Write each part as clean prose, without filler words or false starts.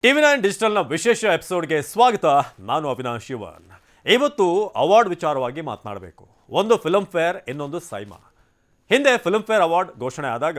ಟಿವಿ9 ಡಿಜಿಟಲ್ನ ವಿಶೇಷ ಎಪಿಸೋಡ್ಗೆ ಸ್ವಾಗತ. ನಾನು ಅವಿನಾಶ್ ಶಿವನ್. ಇವತ್ತು ಅವಾರ್ಡ್ ವಿಚಾರವಾಗಿ ಮಾತನಾಡಬೇಕು. ಒಂದು ಫಿಲ್ಮ್ ಫೇರ್, ಇನ್ನೊಂದು ಸೈಮಾ. ಹಿಂದೆ ಫಿಲ್ಮ್ ಫೇರ್ ಅವಾರ್ಡ್ ಘೋಷಣೆ ಆದಾಗ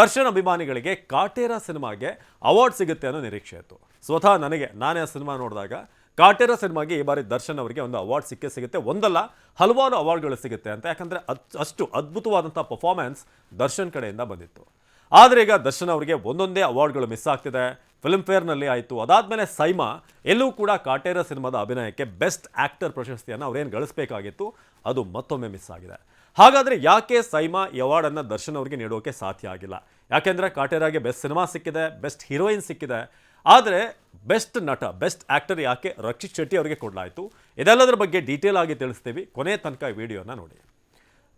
ದರ್ಶನ್ ಅಭಿಮಾನಿಗಳಿಗೆ ಕಾಟೇರ ಸಿನಿಮಾಗೆ ಅವಾರ್ಡ್ ಸಿಗುತ್ತೆ ಅನ್ನೋ ನಿರೀಕ್ಷೆ ಇತ್ತು. ಸ್ವತಃ ನಾನೇ ಆ ಸಿನಿಮಾ ನೋಡಿದಾಗ ಕಾಟೇರ ಸಿನಿಮಾಗೆ ಈ ಬಾರಿ ದರ್ಶನ್ ಅವರಿಗೆ ಒಂದು ಅವಾರ್ಡ್ ಸಿಗುತ್ತೆ. ಒಂದಲ್ಲ ಹಲವಾರು ಅವಾರ್ಡ್ಗಳು ಸಿಗುತ್ತೆ ಅಂತ, ಯಾಕಂದರೆ ಅಷ್ಟು ಅದ್ಭುತವಾದಂಥ ಪರ್ಫಾರ್ಮೆನ್ಸ್ ದರ್ಶನ್ ಕಡೆಯಿಂದ ಬಂದಿತ್ತು. ಆದರೆ ಈಗ ದರ್ಶನ್ ಅವರಿಗೆ ಒಂದೊಂದೇ ಅವಾರ್ಡ್ಗಳು ಮಿಸ್ ಆಗ್ತಿದೆ. ಫಿಲ್ಮ್ ಫೇರ್ನಲ್ಲಿ ಆಯಿತು, ಅದಾದಮೇಲೆ ಸೈಮಾ, ಎಲ್ಲೂ ಕೂಡ ಕಾಟೇರ ಸಿನಿಮಾದ ಅಭಿನಯಕ್ಕೆ ಬೆಸ್ಟ್ ಆ್ಯಕ್ಟರ್ ಪ್ರಶಸ್ತಿಯನ್ನು ಅವರೇನು ಗಳಿಸಬೇಕಾಗಿತ್ತು ಅದು ಮತ್ತೊಮ್ಮೆ ಮಿಸ್ ಆಗಿದೆ. ಹಾಗಾದರೆ ಯಾಕೆ ಸೈಮಾ ಈ ಅವಾರ್ಡನ್ನು ದರ್ಶನ್ ಅವರಿಗೆ ನೀಡೋಕೆ ಸಾಧ್ಯ ಆಗಿಲ್ಲ? ಯಾಕೆಂದರೆ ಕಾಟೇರಾಗೆ ಬೆಸ್ಟ್ ಸಿನಿಮಾ ಸಿಕ್ಕಿದೆ, ಬೆಸ್ಟ್ ಹೀರೋಯಿನ್ ಸಿಕ್ಕಿದೆ. ಆದರೆ ಬೆಸ್ಟ್ ನಟ, ಬೆಸ್ಟ್ ಆ್ಯಕ್ಟರ್ ಯಾಕೆ ರಕ್ಷಿತ್ ಶೆಟ್ಟಿ ಅವರಿಗೆ ಕೊಡಲಾಯಿತು? ಇದೆಲ್ಲದರ ಬಗ್ಗೆ ಡೀಟೇಲ್ ಆಗಿ ತಿಳಿಸ್ತೀವಿ. ಕೊನೆ ತನಕ ಈ ವಿಡಿಯೋನ ನೋಡಿ.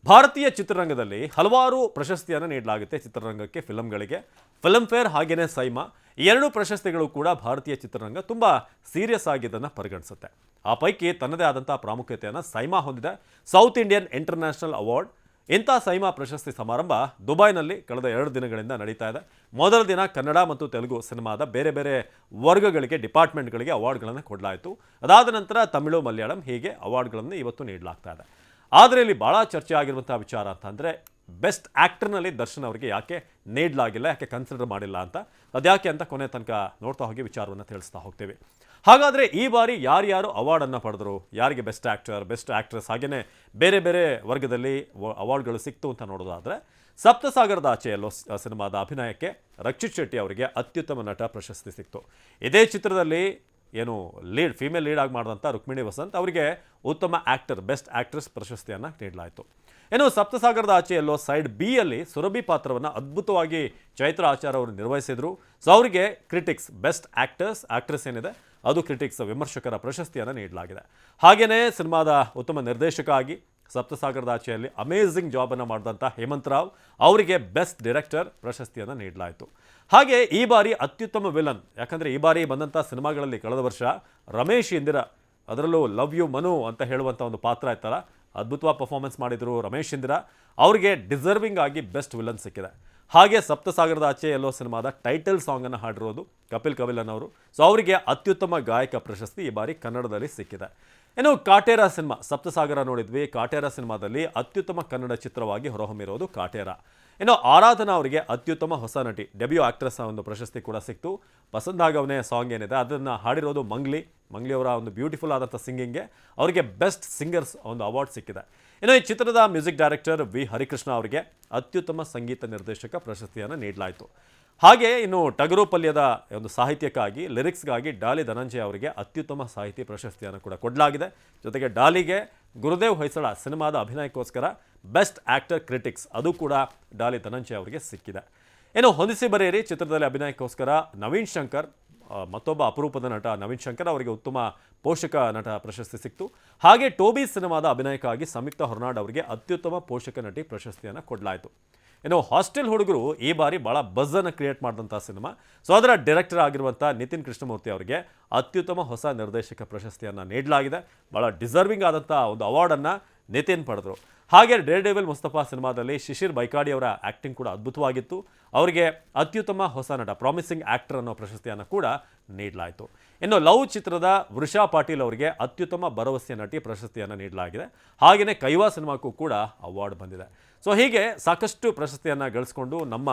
ಭಾರತೀಯ ಚಿತ್ರರಂಗದಲ್ಲಿ ಹಲವಾರು ಪ್ರಶಸ್ತಿಯನ್ನು ನೀಡಲಾಗುತ್ತೆ ಚಿತ್ರರಂಗಕ್ಕೆ, ಫಿಲಮ್ಗಳಿಗೆ. ಫಿಲ್ಮ್ ಫೇರ್ ಹಾಗೆಯೇ ಸೈಮಾ, ಈ ಎರಡೂ ಪ್ರಶಸ್ತಿಗಳು ಕೂಡ ಭಾರತೀಯ ಚಿತ್ರರಂಗ ತುಂಬ ಸೀರಿಯಸ್ ಆಗಿ ಇದನ್ನು ಪರಿಗಣಿಸುತ್ತೆ. ಆ ಪೈಕಿ ತನ್ನದೇ ಆದಂಥ ಪ್ರಾಮುಖ್ಯತೆಯನ್ನು ಸೈಮಾ ಹೊಂದಿದೆ. South Indian international award. ಇಂಥ ಸೈಮಾ ಪ್ರಶಸ್ತಿ ಸಮಾರಂಭ ದುಬೈನಲ್ಲಿ ಕಳೆದ 2 ದಿನಗಳಿಂದ ನಡೀತಾ ಇದೆ. ಮೊದಲ ದಿನ ಕನ್ನಡ ಮತ್ತು ತೆಲುಗು ಸಿನಿಮಾದ ಬೇರೆ ಬೇರೆ ವರ್ಗಗಳಿಗೆ, ಡಿಪಾರ್ಟ್ಮೆಂಟ್ಗಳಿಗೆ ಅವಾರ್ಡ್ಗಳನ್ನು ಕೊಡಲಾಯಿತು. ಅದಾದ ನಂತರ ತಮಿಳು, ಮಲಯಾಳಂ, ಹೀಗೆ ಅವಾರ್ಡ್ಗಳನ್ನು ಇವತ್ತು ನೀಡಲಾಗ್ತಾ ಇದೆ. ಆದರೆ ಇಲ್ಲಿ ಭಾಳ ಚರ್ಚೆ ಆಗಿರುವಂಥ ವಿಚಾರ ಅಂತಂದರೆ ಬೆಸ್ಟ್ ಆ್ಯಕ್ಟರ್ನಲ್ಲಿ ದರ್ಶನ್ ಅವರಿಗೆ ಯಾಕೆ ನೀಡಲಾಗಿಲ್ಲ, ಯಾಕೆ ಕನ್ಸಿಡರ್ ಮಾಡಿಲ್ಲ ಅಂತ. ಅದ್ಯಾಕೆ ಅಂತ ಕೊನೆ ತನಕ ನೋಡ್ತಾ ಹೋಗಿ ವಿಚಾರವನ್ನು ತಿಳಿಸ್ತಾ ಹೋಗ್ತೀವಿ. ಹಾಗಾದರೆ ಈ ಬಾರಿ ಯಾರ್ಯಾರು ಅವಾರ್ಡನ್ನು ಪಡೆದರು, ಯಾರಿಗೆ ಬೆಸ್ಟ್ ಆ್ಯಕ್ಟರ್, ಬೆಸ್ಟ್ ಆ್ಯಕ್ಟ್ರೆಸ್, ಹಾಗೆಯೇ ಬೇರೆ ಬೇರೆ ವರ್ಗದಲ್ಲಿ ಅವಾರ್ಡ್ಗಳು ಸಿಕ್ತು ಅಂತ ನೋಡೋದಾದರೆ, ಸಪ್ತಸಾಗರದ ಆಚೆಯಲ್ಲೋ ಸಿನಿಮಾದ ಅಭಿನಯಕ್ಕೆ ರಕ್ಷಿತ್ ಶೆಟ್ಟಿ ಅವರಿಗೆ ಅತ್ಯುತ್ತಮ ನಟ ಪ್ರಶಸ್ತಿ ಸಿಕ್ತು. ಇದೇ ಚಿತ್ರದಲ್ಲಿ ಫೀಮೇಲ್ ಲೀಡ್ ಆಗಿ ಮಾಡಿದಂಥ ರುಕ್ಮಿಣಿ ವಸಂತ್ ಅವರಿಗೆ ಉತ್ತಮ ಆ್ಯಕ್ಟರ್, ಬೆಸ್ಟ್ ಆ್ಯಕ್ಟ್ರೆಸ್ ಪ್ರಶಸ್ತಿಯನ್ನು ನೀಡಲಾಯಿತು. ಸಪ್ತಸಾಗರದ ಆಚೆಯಲ್ಲೋ ಸೈಡ್ ಬಿ ಯಲ್ಲಿ ಸುರಭಿ ಪಾತ್ರವನ್ನು ಅದ್ಭುತವಾಗಿ ಚೈತ್ರ ಆಚಾರ್ ಅವರು ನಿರ್ವಹಿಸಿದರು. ಸೊ ಅವರಿಗೆ ಕ್ರಿಟಿಕ್ಸ್ ಬೆಸ್ಟ್ ಆ್ಯಕ್ಟ್ರೆಸ್ ಏನಿದೆ ಅದು ಕ್ರಿಟಿಕ್ಸ್ ವಿಮರ್ಶಕರ ಪ್ರಶಸ್ತಿಯನ್ನು ನೀಡಲಾಗಿದೆ. ಹಾಗೆಯೇ ಸಿನಿಮಾದ ಉತ್ತಮ ನಿರ್ದೇಶಕ ಆಗಿ ಸಪ್ತಸಾಗರದ ಆಚೆಯಲ್ಲಿ ಅಮೇಝಿಂಗ್ ಜಾಬನ್ನು ಮಾಡಿದಂಥ ಹೇಮಂತ್ ರಾವ್ ಅವರಿಗೆ ಬೆಸ್ಟ್ ಡೈರೆಕ್ಟರ್ ಪ್ರಶಸ್ತಿಯನ್ನು ನೀಡಲಾಯಿತು. ಹಾಗೆ ಈ ಬಾರಿ ಅತ್ಯುತ್ತಮ ವಿಲನ್, ಯಾಕಂದರೆ ಈ ಬಾರಿ ಬಂದಂಥ ಸಿನಿಮಾಗಳಲ್ಲಿ ಕಳೆದ ವರ್ಷ ರಮೇಶ್ ಇಂದಿರಾ, ಅದರಲ್ಲೂ ಲವ್ ಯು ಮನು ಅಂತ ಹೇಳುವಂಥ ಒಂದು ಪಾತ್ರ ಇತ್ತಲ್ಲ, ಅದ್ಭುತವಾಗಿ ಪರ್ಫಾರ್ಮೆನ್ಸ್ ಮಾಡಿದರು ರಮೇಶ್ ಇಂದಿರಾ. ಅವರಿಗೆ ಡಿಸರ್ವಿಂಗ್ ಆಗಿ ಬೆಸ್ಟ್ ವಿಲನ್ ಸಿಕ್ಕಿದೆ. ಹಾಗೆ ಸಪ್ತಸಾಗರದ ಆಚೆ ಎಲ್ಲೋ ಸಿನಿಮಾದ ಟೈಟಲ್ ಸಾಂಗನ್ನು ಹಾಡಿರೋದು ಕಪಿಲ್ ಕವಿಲನ್ ಅವರು. ಸೊ ಅವರಿಗೆ ಅತ್ಯುತ್ತಮ ಗಾಯಕ ಪ್ರಶಸ್ತಿ ಈ ಬಾರಿ ಕನ್ನಡದಲ್ಲಿ ಸಿಕ್ಕಿದೆ. ಕಾಟೇರ ಸಿನಿಮಾ, ಸಪ್ತಸಾಗರ ನೋಡಿದ್ವಿ, ಕಾಟೇರ ಸಿನಿಮಾದಲ್ಲಿ ಅತ್ಯುತ್ತಮ ಕನ್ನಡ ಚಿತ್ರವಾಗಿ ಹೊರಹೊಮ್ಮಿರೋದು ಕಾಟೇರ. ಆರಾಧನಾ ಅವರಿಗೆ ಅತ್ಯುತ್ತಮ ಹೊಸ ನಟಿ, ಡೆಬ್ಯೂ ಆಕ್ಟ್ರೆಸ್ ಒಂದು ಪ್ರಶಸ್ತಿ ಕೂಡ ಸಿಕ್ತು. ಪಸಂದಾಗವನೇ ಸಾಂಗ್ ಏನಿದೆ ಅದನ್ನು ಹಾಡಿರೋದು ಮಂಗ್ಲಿ ಅವರ ಒಂದು ಬ್ಯೂಟಿಫುಲ್ ಆದಂಥ ಸಿಂಗಿಂಗ್ಗೆ ಅವರಿಗೆ ಬೆಸ್ಟ್ ಸಿಂಗರ್ಸ್ ಒಂದು ಅವಾರ್ಡ್ ಸಿಕ್ಕಿದೆ. ಈ ಚಿತ್ರದ ಮ್ಯೂಸಿಕ್ ಡೈರೆಕ್ಟರ್ ವಿ ಹರಿಕೃಷ್ಣ ಅವರಿಗೆ ಅತ್ಯುತ್ತಮ ಸಂಗೀತ ನಿರ್ದೇಶಕ ಪ್ರಶಸ್ತಿಯನ್ನು ನೀಡಲಾಯಿತು. ಹಾಗೆ ಟಗರು ಪಲ್ಯದ ಒಂದು ಸಾಹಿತ್ಯಕ್ಕಾಗಿ, ಲಿರಿಕ್ಸ್ಗಾಗಿ ಡಾಲಿ ಧನಂಜಯ ಅವರಿಗೆ ಅತ್ಯುತ್ತಮ ಸಾಹಿತಿ ಪ್ರಶಸ್ತಿಯನ್ನು ಕೂಡ ಕೊಡಲಾಗಿದೆ. ಜೊತೆಗೆ ಡಾಲಿಗೆ ಗುರುದೇವ್ ಹೊಯ್ಸಳ ಸಿನಿಮಾದ ಅಭಿನಯಕ್ಕೋಸ್ಕರ ಬೆಸ್ಟ್ ಆ್ಯಕ್ಟರ್ ಕ್ರಿಟಿಕ್ಸ್ ಅದು ಕೂಡ ಡಾಲಿ ಧನಂಜಯ ಅವರಿಗೆ ಸಿಕ್ಕಿದೆ. ಹೊಂದಿಸಿ ಬರೆಯಿರಿ ಚಿತ್ರದಲ್ಲಿ ಅಭಿನಯಕ್ಕೋಸ್ಕರ ನವೀನ್ ಶಂಕರ್, ಮತ್ತೊಬ್ಬ ಅಪರೂಪದ ನಟ ನವೀನ್ ಶಂಕರ್ ಅವರಿಗೆ ಉತ್ತಮ ಪೋಷಕ ನಟ ಪ್ರಶಸ್ತಿ ಸಿಕ್ತು. ಹಾಗೆ ಟೋಬಿ ಸಿನಿಮಾದ ಅಭಿನಯಕ್ಕಾಗಿ ಸಂಯುಕ್ತ ಹೊರನಾಡ್ ಅವರಿಗೆ ಅತ್ಯುತ್ತಮ ಪೋಷಕ ನಟಿ ಪ್ರಶಸ್ತಿಯನ್ನು ಕೊಡಲಾಯಿತು. ಹಾಸ್ಟೆಲ್ ಹುಡುಗರು ಈ ಬಾರಿ ಭಾಳ ಬಜ್ಜನ್ನು ಕ್ರಿಯೇಟ್ ಮಾಡಿದಂಥ ಸಿನಿಮಾ. ಸೊ ಅದರ ಡೈರೆಕ್ಟರ್ ಆಗಿರುವಂಥ ನಿತಿನ್ ಕೃಷ್ಣಮೂರ್ತಿ ಅವರಿಗೆ ಅತ್ಯುತ್ತಮ ಹೊಸ ನಿರ್ದೇಶಕ ಪ್ರಶಸ್ತಿಯನ್ನು ನೀಡಲಾಗಿದೆ. ಭಾಳ ಡಿಸರ್ವಿಂಗ್ ಆದಂಥ ಒಂದು ಅವಾರ್ಡನ್ನು ನಿತಿನ್ ಪಡೆದರು. ಹಾಗೆ ಡೇರ್ ಡೆವಿಲ್ ಮುಸ್ತಫಾ ಸಿನಿಮಾದಲ್ಲಿ ಶಿಶಿರ್ ಬೈಕಾಡಿ ಅವರ ಆ್ಯಕ್ಟಿಂಗ್ ಕೂಡ ಅದ್ಭುತವಾಗಿತ್ತು. ಅವರಿಗೆ ಅತ್ಯುತ್ತಮ ಹೊಸ ನಟ, ಪ್ರಾಮಿಸಿಂಗ್ ಆ್ಯಕ್ಟರ್ ಅನ್ನೋ ಪ್ರಶಸ್ತಿಯನ್ನು ಕೂಡ ನೀಡಲಾಯಿತು. ಲವ್ ಚಿತ್ರದ ವೃಷಾ ಪಾಟೀಲ್ ಅವರಿಗೆ ಅತ್ಯುತ್ತಮ ಭರವಸೆ ನಟಿ ಪ್ರಶಸ್ತಿಯನ್ನು ನೀಡಲಾಗಿದೆ. ಹಾಗೆಯೇ ಕೈವಾ ಸಿನಿಮಾಕ್ಕೂ ಕೂಡ ಅವಾರ್ಡ್ ಬಂದಿದೆ. ಸೊ ಹೀಗೆ ಸಾಕಷ್ಟು ಪ್ರಶಸ್ತಿಯನ್ನು ಗಳಿಸ್ಕೊಂಡು ನಮ್ಮ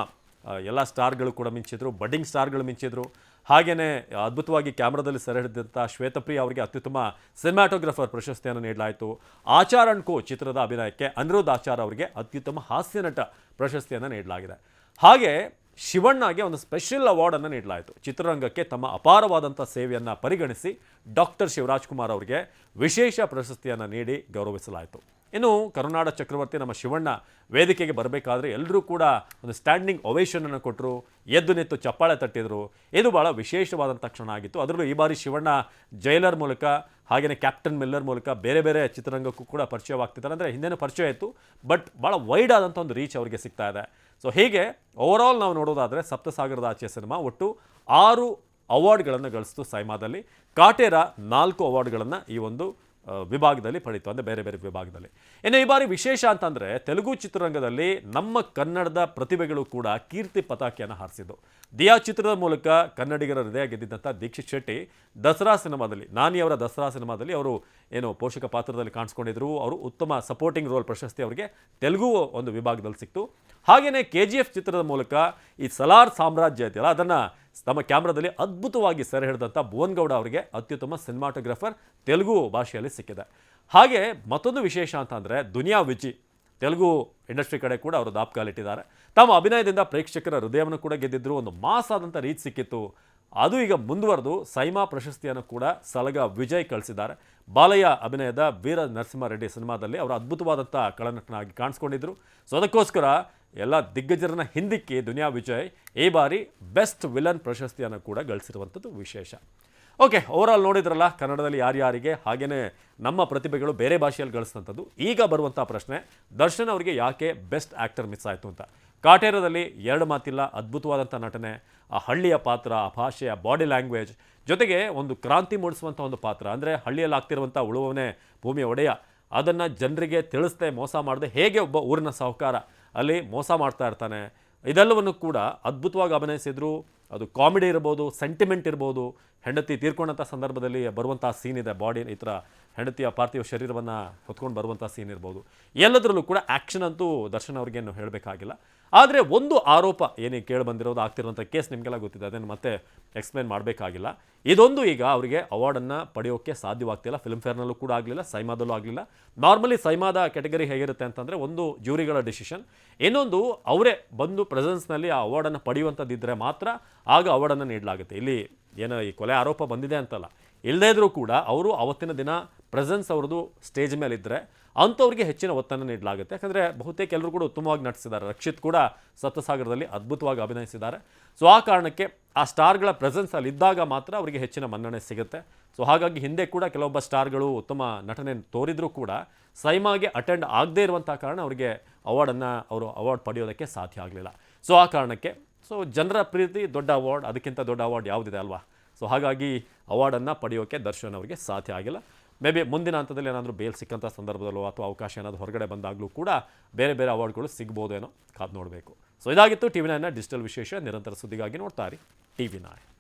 ಎಲ್ಲ ಸ್ಟಾರ್ಗಳು ಕೂಡ ಮಿಂಚಿದ್ರು, ಬಡ್ಡಿಂಗ್ ಸ್ಟಾರ್ಗಳು ಮಿಂಚಿದ್ರು. ಹಾಗೆಯೇ ಅದ್ಭುತವಾಗಿ ಕ್ಯಾಮ್ರಾದಲ್ಲಿ ಸೆರೆ ಹಿಡಿದಂಥ ಶ್ವೇತಪ್ರಿಯ ಅವರಿಗೆ ಅತ್ಯುತ್ತಮ ಸಿನಿಮಾಟೋಗ್ರಫರ್ ಪ್ರಶಸ್ತಿಯನ್ನು ನೀಡಲಾಯಿತು. ಆಚಾರ್ ಅಂಡ್ ಕೋ ಚಿತ್ರದ ಅಭಿನಯಕ್ಕೆ ಅನಿರುದ್ಧ್ ಆಚಾರ್ ಅವರಿಗೆ ಅತ್ಯುತ್ತಮ ಹಾಸ್ಯ ನಟ ಪ್ರಶಸ್ತಿಯನ್ನು ನೀಡಲಾಗಿದೆ. ಹಾಗೆ ಶಿವಣ್ಣಗೆ ಒಂದು ಸ್ಪೆಷಲ್ ಅವಾರ್ಡನ್ನು ನೀಡಲಾಯಿತು. ಚಿತ್ರರಂಗಕ್ಕೆ ತಮ್ಮ ಅಪಾರವಾದಂಥ ಸೇವೆಯನ್ನು ಪರಿಗಣಿಸಿ ಡಾಕ್ಟರ್ ಶಿವರಾಜ್ ಕುಮಾರ್ ಅವರಿಗೆ ವಿಶೇಷ ಪ್ರಶಸ್ತಿಯನ್ನು ನೀಡಿ ಗೌರವಿಸಲಾಯಿತು. ಕರುನಾಡ ಚಕ್ರವರ್ತಿ ನಮ್ಮ ಶಿವಣ್ಣ ವೇದಿಕೆಗೆ ಬರಬೇಕಾದ್ರೆ ಎಲ್ಲರೂ ಕೂಡ ಒಂದು ಸ್ಟ್ಯಾಂಡಿಂಗ್ ಒವೇಷನನ್ನು ಕೊಟ್ಟರು, ಎದ್ದು ನಿಂತು ಚಪ್ಪಾಳೆ ತಟ್ಟಿದ್ರು. ಇದು ಭಾಳ ವಿಶೇಷವಾದಂಥ ಕ್ಷಣ ಆಗಿತ್ತು. ಅದರಲ್ಲೂ ಈ ಬಾರಿ ಶಿವಣ್ಣ ಜೈಲರ್ ಮೂಲಕ, ಹಾಗೆಯೇ ಕ್ಯಾಪ್ಟನ್ ಮಿಲ್ಲರ್ ಮೂಲಕ ಬೇರೆ ಬೇರೆ ಚಿತ್ರರಂಗಕ್ಕೂ ಕೂಡ ಪರಿಚಯವಾಗ್ತಿದ್ದಾರೆ. ಅಂದರೆ ಹಿಂದೆನೂ ಪರಿಚಯ ಇತ್ತು, ಬಟ್ ಭಾಳ ವೈಡ್ ಆದಂಥ ಒಂದು ರೀಚ್ ಅವರಿಗೆ ಸಿಗ್ತಾ ಇದೆ. ಸೊ ಹೀಗೆ ಓವರಾಲ್ ನಾವು ನೋಡೋದಾದರೆ ಸಪ್ತಸಾಗರದ ಆಚೆ ಸಿನಿಮಾ ಒಟ್ಟು 6 ಅವಾರ್ಡ್ಗಳನ್ನು ಗಳಿಸ್ತು ಸೈಮಾದಲ್ಲಿ. ಕಾಟೇರ 4 ಅವಾರ್ಡ್ಗಳನ್ನು ಈ ಒಂದು ವಿಭಾಗದಲ್ಲಿ ಪಡೀತು, ಅಂದರೆ ಬೇರೆ ಬೇರೆ ವಿಭಾಗದಲ್ಲಿ. ಇನ್ನು ಈ ಬಾರಿ ವಿಶೇಷ ಅಂತಂದರೆ ತೆಲುಗು ಚಿತ್ರರಂಗದಲ್ಲಿ ನಮ್ಮ ಕನ್ನಡದ ಪ್ರತಿಭೆಗಳು ಕೂಡ ಕೀರ್ತಿ ಪತಾಕೆಯನ್ನು ಹಾರಿಸಿದ್ದು. ದಿಯಾ ಚಿತ್ರದ ಮೂಲಕ ಕನ್ನಡಿಗರ ಹೃದಯ ಗೆದ್ದಿದ್ದಂಥ ದೀಕ್ಷಿತ್ ಶೆಟ್ಟಿ ದಸರಾ ಸಿನಿಮಾದಲ್ಲಿ, ನಾನಿ ಅವರ ದಸರಾ ಸಿನಿಮಾದಲ್ಲಿ ಅವರು ಏನು ಪೋಷಕ ಪಾತ್ರದಲ್ಲಿ ಕಾಣಿಸ್ಕೊಂಡಿದ್ರು. ಅವರು ಉತ್ತಮ ಸಪೋರ್ಟಿಂಗ್ ರೋಲ್ ಪ್ರಶಸ್ತಿ ಅವರಿಗೆ ತೆಲುಗು ಒಂದು ವಿಭಾಗದಲ್ಲಿ ಸಿಕ್ತು. ಹಾಗೆಯೇ KGF ಚಿತ್ರದ ಮೂಲಕ ಈ ಸಲಾರ್ ಸಾಮ್ರಾಜ್ಯ ಇದೆಯಲ್ಲ, ಅದನ್ನು ತಮ್ಮ ಕ್ಯಾಮ್ರಾದಲ್ಲಿ ಅದ್ಭುತವಾಗಿ ಸೆರೆ ಹಿಡಿದಂಥ ಭುವನ್ ಗೌಡ ಅವರಿಗೆ ಅತ್ಯುತ್ತಮ ಸಿನಿಮಾಟೋಗ್ರಫರ್ ತೆಲುಗು ಭಾಷೆಯಲ್ಲಿ ಸಿಕ್ಕಿದೆ. ಹಾಗೆ ಮತ್ತೊಂದು ವಿಶೇಷ ಅಂತಂದರೆ ದುನಿಯಾ ವಿಜಿ ತೆಲುಗು ಇಂಡಸ್ಟ್ರಿ ಕಡೆ ಕೂಡ ಅವರು ದಾಪುಗಾಲಿಟ್ಟಿದ್ದಾರೆ. ತಮ್ಮ ಅಭಿನಯದಿಂದ ಪ್ರೇಕ್ಷಕರ ಹೃದಯವನ್ನು ಕೂಡ ಗೆದ್ದಿದ್ರು. ಒಂದು ಮಾಸ್ ಆದಂಥ ರೀತಿ ಸಿಕ್ಕಿತ್ತು. ಅದು ಈಗ ಮುಂದುವರೆದು ಸೈಮಾ ಪ್ರಶಸ್ತಿಯನ್ನು ಕೂಡ ಸಲಗ ವಿಜಯ್ ಕಳಿಸಿದ್ದಾರೆ. ಬಾಲಯ್ಯ ಅಭಿನಯದ ವೀರ ನರಸಿಂಹರೆಡ್ಡಿ ಸಿನಿಮಾದಲ್ಲಿ ಅವರು ಅದ್ಭುತವಾದಂಥ ಕಳನಟನಾಗಿ ಕಾಣಿಸ್ಕೊಂಡಿದ್ರು. ಸೊ ಅದಕ್ಕೋಸ್ಕರ ಎಲ್ಲ ದಿಗ್ಗಜರನ್ನ ಹಿಂದಿಕ್ಕಿ ದುನಿಯಾ ವಿಜಯ್ ಈ ಬಾರಿ ಬೆಸ್ಟ್ ವಿಲನ್ ಪ್ರಶಸ್ತಿಯನ್ನು ಕೂಡ ಗಳಿಸಿರುವಂಥದ್ದು ವಿಶೇಷ. ಓಕೆ, ಓವರಾಲ್ ನೋಡಿದ್ರಲ್ಲ ಕನ್ನಡದಲ್ಲಿ ಯಾರ್ಯಾರಿಗೆ, ಹಾಗೆಯೇ ನಮ್ಮ ಪ್ರತಿಭೆಗಳು ಬೇರೆ ಭಾಷೆಯಲ್ಲಿ ಗಳಿಸಿದಂಥದ್ದು. ಈಗ ಬರುವಂಥ ಪ್ರಶ್ನೆ, ದರ್ಶನ್ ಅವರಿಗೆ ಯಾಕೆ ಬೆಸ್ಟ್ ಆ್ಯಕ್ಟರ್ ಮಿಸ್ ಆಯಿತು ಅಂತ. ಕಾಟೇರದಲ್ಲಿ ಎರಡು ಮಾತಿಲ್ಲ, ಅದ್ಭುತವಾದಂಥ ನಟನೆ, ಆ ಹಳ್ಳಿಯ ಪಾತ್ರ, ಆ ಭಾಷೆಯ ಬಾಡಿ ಲ್ಯಾಂಗ್ವೇಜ್, ಜೊತೆಗೆ ಒಂದು ಕ್ರಾಂತಿ ಮೂಡಿಸುವಂಥ ಒಂದು ಪಾತ್ರ. ಅಂದರೆ ಹಳ್ಳಿಯಲ್ಲಿ ಆಗ್ತಿರುವಂಥ ಉಳುವವನೇ ಭೂಮಿಯ ಒಡೆಯ, ಅದನ್ನು ಜನರಿಗೆ ತಿಳಿಸ್ದೆ ಮೋಸ ಮಾಡದೆ ಹೇಗೆ ಒಬ್ಬ ಊರಿನ ಸಾಹುಕಾರ ಅಲ್ಲಿ ಮೋಸ ಮಾಡ್ತಾ ಇರ್ತಾನೆ, ಇದೆಲ್ಲವನ್ನು ಕೂಡ ಅದ್ಭುತವಾಗಿ ಅಭಿನಯಿಸಿದ್ರು. ಅದು ಕಾಮಿಡಿ ಇರ್ಬೋದು, ಸೆಂಟಿಮೆಂಟ್ ಇರ್ಬೋದು, ಹೆಂಡತಿ ತೀರ್ಕೊಂಡಂಥ ಸಂದರ್ಭದಲ್ಲಿ ಬರುವಂಥ ಸೀನ್ ಇದೆ, ಬಾಡಿ ಈ ಥರ ಹೆಂಡತಿಯ ಪಾರ್ಥಿವ ಶರೀರವನ್ನು ಹೊತ್ಕೊಂಡು ಬರುವಂಥ ಸೀನ್ ಇರ್ಬೋದು. ಎಲ್ಲದರಲ್ಲೂ ಕೂಡ ಆ್ಯಕ್ಷನ್ ಅಂತೂ ದರ್ಶನ್ ಅವ್ರಿಗೇನು ಹೇಳಬೇಕಾಗಿಲ್ಲ. ಆದರೆ ಒಂದು ಆರೋಪ ಏನೀಗ ಕೇಳಿ ಬಂದಿರೋದು, ಆಗ್ತಿರುವಂಥ ಕೇಸ್ ನಿಮಗೆಲ್ಲ ಗೊತ್ತಿದೆ, ಅದನ್ನು ಮತ್ತೆ ಎಕ್ಸ್ಪ್ಲೇನ್ ಮಾಡಬೇಕಾಗಿಲ್ಲ. ಇದೊಂದು ಈಗ ಅವರಿಗೆ ಅವಾರ್ಡನ್ನು ಪಡೆಯೋಕ್ಕೆ ಸಾಧ್ಯವಾಗ್ತಿಲ್ಲ. ಫಿಲ್ಮ್ಫೇರ್ನಲ್ಲೂ ಕೂಡ ಆಗಲಿಲ್ಲ, ಸೈಮಾದಲ್ಲೂ ಆಗಲಿಲ್ಲ. ನಾರ್ಮಲಿ ಸೈಮಾದ ಕ್ಯಾಟಗರಿ ಹೇಗಿರುತ್ತೆ ಅಂತಂದರೆ, ಒಂದು ಜ್ಯೂರಿಗಳ ಡಿಸಿಷನ್, ಇನ್ನೊಂದು ಅವರೇ ಬಂದು ಪ್ರೆಸೆನ್ಸ್ನಲ್ಲಿ ಆ ಅವಾರ್ಡನ್ನು ಪಡೆಯುವಂಥದ್ದಿದ್ದರೆ ಮಾತ್ರ ಆಗ ಅವಾರ್ಡನ್ನು ನೀಡಲಾಗುತ್ತೆ. ಇಲ್ಲಿ ಏನೋ ಈ ಕೊಲೆ ಆರೋಪ ಬಂದಿದೆ ಅಂತಲ್ಲ, ಇಲ್ಲದೇ ಇದ್ರೂ ಕೂಡ ಅವರು ಅವತ್ತಿನ ದಿನ ಪ್ರೆಸೆನ್ಸ್ ಅವ್ರದ್ದು ಸ್ಟೇಜ್ ಮೇಲಿದ್ದರೆ ಅಂಥವ್ರಿಗೆ ಹೆಚ್ಚಿನ ಒತ್ತನ್ನು ನೀಡಲಾಗುತ್ತೆ. ಯಾಕಂದರೆ ಬಹುತೇಕ ಎಲ್ಲರೂ ಕೂಡ ಉತ್ತಮವಾಗಿ ನಟಿಸಿದ್ದಾರೆ. ರಕ್ಷಿತ್ ಕೂಡ ಸಪ್ತಸಾಗರದಲ್ಲಿ ಅದ್ಭುತವಾಗಿ ಅಭಿನಯಿಸಿದ್ದಾರೆ. ಸೊ ಆ ಕಾರಣಕ್ಕೆ ಆ ಸ್ಟಾರ್ಗಳ ಪ್ರೆಸೆನ್ಸ್ ಅಲ್ಲಿ ಇದ್ದಾಗ ಮಾತ್ರ ಅವರಿಗೆ ಹೆಚ್ಚಿನ ಮನ್ನಣೆ ಸಿಗುತ್ತೆ. ಸೊ ಹಾಗಾಗಿ ಹಿಂದೆ ಕೂಡ ಕೆಲವೊಬ್ಬ ಸ್ಟಾರ್ಗಳು ಉತ್ತಮ ನಟನೆ ತೋರಿದ್ರೂ ಕೂಡ ಸೈಮಾಗೆ ಅಟೆಂಡ್ ಆಗದೇ ಇರುವಂಥ ಕಾರಣ ಅವರಿಗೆ ಅವರು ಅವಾರ್ಡ್ ಪಡೆಯೋದಕ್ಕೆ ಸಾಧ್ಯ ಆಗಲಿಲ್ಲ. ಸೊ ಆ ಕಾರಣಕ್ಕೆ ಜನರ ಪ್ರೀತಿ ದೊಡ್ಡ ಅವಾರ್ಡ್, ಅದಕ್ಕಿಂತ ದೊಡ್ಡ ಅವಾರ್ಡ್ ಯಾವುದಿದೆ ಅಲ್ವಾ. ಸೊ ಹಾಗಾಗಿ ಅವಾರ್ಡನ್ನು ಪಡೆಯೋಕ್ಕೆ ದರ್ಶನ್ ಅವರಿಗೆ ಸಾಧ್ಯ ಆಗಿಲ್ಲ. ಮೇ ಬಿ ಮುಂದಿನ ಹಂತದಲ್ಲಿ ಏನಾದರೂ ಬೇಲ್ ಸಿಕ್ಕಂಥ ಸಂದರ್ಭದಲ್ಲೋ ಅಥವಾ ಅವಕಾಶ ಏನಾದರೂ ಹೊರಗಡೆ ಬಂದಾಗಲೂ ಕೂಡ ಬೇರೆ ಬೇರೆ ಅವಾರ್ಡ್ಗಳು ಸಿಗ್ಬೋದೇನೋ, ಕಾದು ನೋಡಬೇಕು. ಸೊ ಇದಾಗಿತ್ತು TV9 ಡಿಜಿಟಲ್ ವಿಶೇಷ. ನಿರಂತರ ಸುದ್ದಿಗಾಗಿ ನೋಡ್ತಾ ಇರಿ TV9.